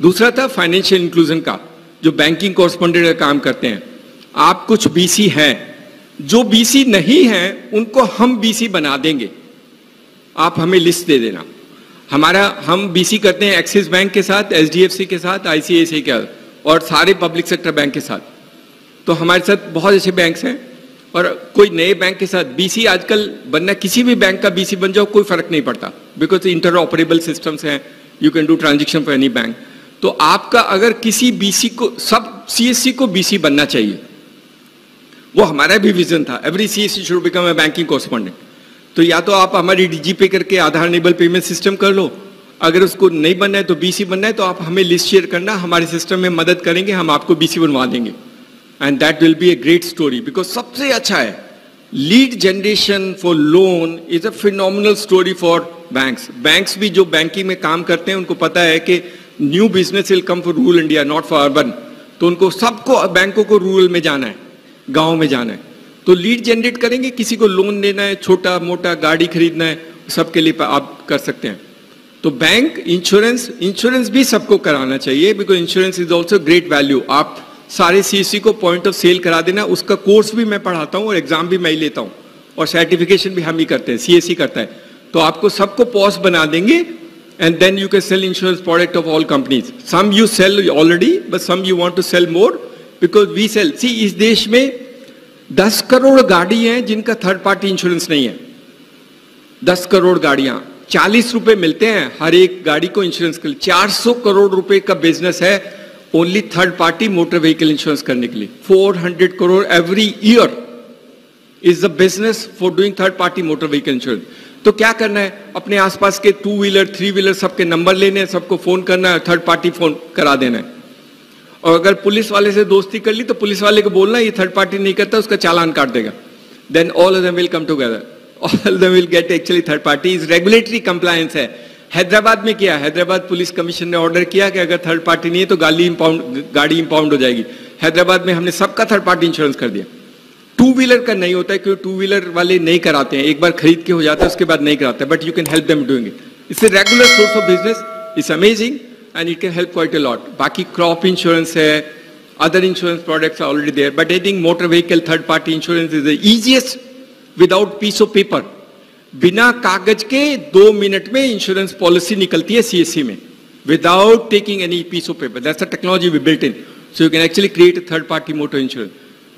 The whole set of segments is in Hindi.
दूसरा था फाइनेंशियल इंक्लूजन का, जो बैंकिंग कॉरेस्पॉन्डेंट का काम करते हैं। आप कुछ बीसी हैं, जो बीसी नहीं हैं उनको हम बीसी बना देंगे, आप हमें लिस्ट दे देना। हम बीसी करते हैं एक्सिस बैंक के साथ, एचडीएफसी के साथ, आईसीआईसीआई के साथ और सारे पब्लिक सेक्टर बैंक के साथ। तो हमारे साथ बहुत अच्छे बैंक्स हैं और कोई नए बैंक के साथ बीसी आजकल बनना, किसी भी बैंक का बीसी बन जाओ कोई फर्क नहीं पड़ता, बिकॉज इंटर ऑपरेबल सिस्टम्स हैं, you can do transaction for any bank. तो आपका अगर किसी बीसी को, सब सीएससी को बीसी बनना चाहिए, वो हमारा भी विजन था, every CSC should become a banking correspondent. तो या तो आप हमारी डीजीपे करके आधार इनेबल पेमेंट सिस्टम कर लो, अगर उसको नहीं बनना है तो बीसी बनना है तो आप हमें लिस्ट शेयर करना, हमारे सिस्टम में मदद करेंगे, हम आपको बीसी बनवा देंगे। And that will be a great story, because सबसे अच्छा है lead generation for loan is a phenomenal story for banks. Banks भी जो बैंकिंग में काम करते हैं उनको पता है कि new business will come for rural India, not for urban. तो उनको सबको, बैंकों को रूरल में जाना है, गांव में जाना है, तो लीड जनरेट करेंगे। किसी को लोन लेना है, छोटा मोटा गाड़ी खरीदना है, सबके लिए आप कर सकते हैं। तो बैंक, इंश्योरेंस भी सबको कराना चाहिए, because insurance is also great value. आप सारे सीएससी को पॉइंट ऑफ सेल करा देना, उसका कोर्स भी मैं पढ़ाता हूँ और एग्जाम भी मैं ही लेता हूँ और सर्टिफिकेशन भी हम ही करते हैं, सीएससी करता है। तो आपको सबको पॉस बना देंगे and then you can sell insurance product of all companies. Some you sell already, but some you want to sell more because we sell. See, इस देश में 10 करोड़ गाड़ी हैं जिनका थर्ड पार्टी इंश्योरेंस नहीं है। 10 करोड़ गाड़ियां, 40 रुपए मिलते हैं हर एक गाड़ी को इंश्योरेंस के लिए। 400 करोड़ रुपए का बिजनेस है only third party motor vehicle insurance करने के लिए। 400 crore every year is the business for doing third party motor vehicle insurance. तो क्या करना है, अपने आसपास के 2 व्हीलर 3 व्हीलर सबके नंबर लेने हैं, सबको फोन करना है, थर्ड पार्टी फोन करा देना है। और अगर पुलिस वाले से दोस्ती कर ली तो पुलिस वाले को बोलना ये थर्ड पार्टी नहीं करता, उसका चालान काट देगा। Then all of them will come together, all of them will get actually third party. Is regulatory compliance है। हैदराबाद में किया, हैदराबाद पुलिस कमीशन ने ऑर्डर किया कि अगर थर्ड पार्टी नहीं है तो गाड़ी इंपाउंड हो जाएगी। हैदराबाद में हमने सबका थर्ड पार्टी इंश्योरेंस कर दिया। 2 व्हीलर का नहीं होता है क्योंकि 2 व्हीलर वाले नहीं कराते हैं, एक बार खरीद के हो जाता है उसके बाद नहीं कराते, but you can help them doing it. It's a regular source of business, it's amazing and it can help quite a lot. बाकी क्रॉप इंश्योरेंस है, other insurance products are already there, but I think motor vehicle third party insurance is the easiest without piece of paper. बिना कागज के 2 मिनट में इंश्योरेंस पॉलिसी निकलती है सीएससी में, without taking any piece of paper. That's the technology we built in, so you can actually create a third party motor insurance.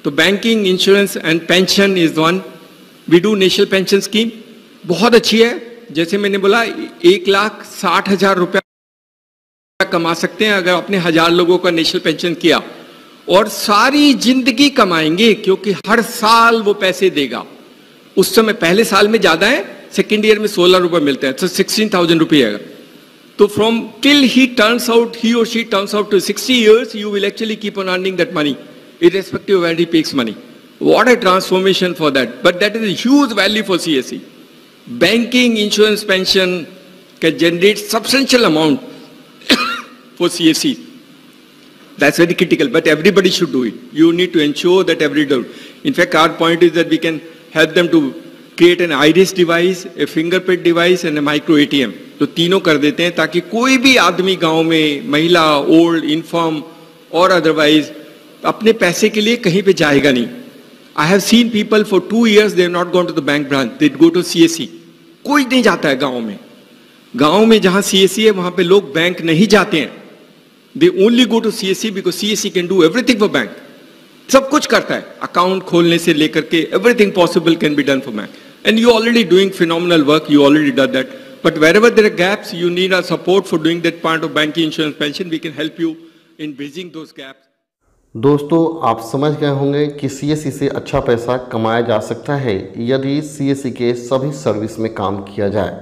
तो banking, insurance and pension is one. We do national pension scheme, बहुत अच्छी है। जैसे मैंने बोला 1,60,000 रुपया कमा सकते हैं अगर अपने 1000 लोगों का नेशनल पेंशन किया, और सारी जिंदगी कमाएंगे क्योंकि हर साल वो पैसे देगा। उस समय पहले साल में ज्यादा है, सेकेंड ईयर में 16 रुपए मिलते हैं, तो 16,000 रुपये आएगा। तो फ्रॉम टिल ही और she turns out to 60 years, you will actually keep on earning that money, irrespective of where he takes money. What a transformation for that. But that is a huge value for CSE. Banking, insurance, pension can generate substantial amount for CSE. That's very critical, but everybody should do it. You need to ensure that everybody do. In fact, our point is that we can help them to create an iris device, a fingerprint device and a micro ATM. तो तीनों कर देते हैं ताकि कोई भी आदमी गांव में, महिला, ओल्ड, इनफॉर्म और अदरवाइज, अपने पैसे के लिए कहीं पे जाएगा नहीं। I have seen people for 2 years they have not gone to the bank branch, they go to CSC. कोई नहीं जाता है गांव में। गांव में जहां सीएससी है वहां पे लोग बैंक नहीं जाते हैं, they only go to CSC because CSC can do everything for bank. सब कुछ करता है, अकाउंट खोलने से लेकर के everything possible can be done for bank, and you already doing phenomenal work, you already done that. But wherever there are gaps, you need our support for doing that part of banking, insurance, pension. We can help you in bridging those gaps. दोस्तों, आप समझ गए होंगे कि सीएससी से अच्छा पैसा कमाया जा सकता है यदि सीएससी के सभी सर्विस में काम किया जाए।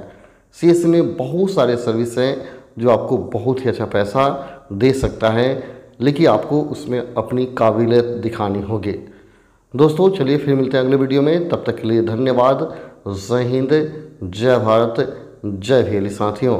सीएससी में बहुत सारे सर्विस हैं जो आपको बहुत ही अच्छा पैसा दे सकता है, लेकिन आपको उसमें अपनी काबिलियत दिखानी होगी। दोस्तों, चलिए फिर मिलते हैं अगले वीडियो में। तब तक के लिए धन्यवाद। जय हिंद, जय भारत, जय भील साथियों।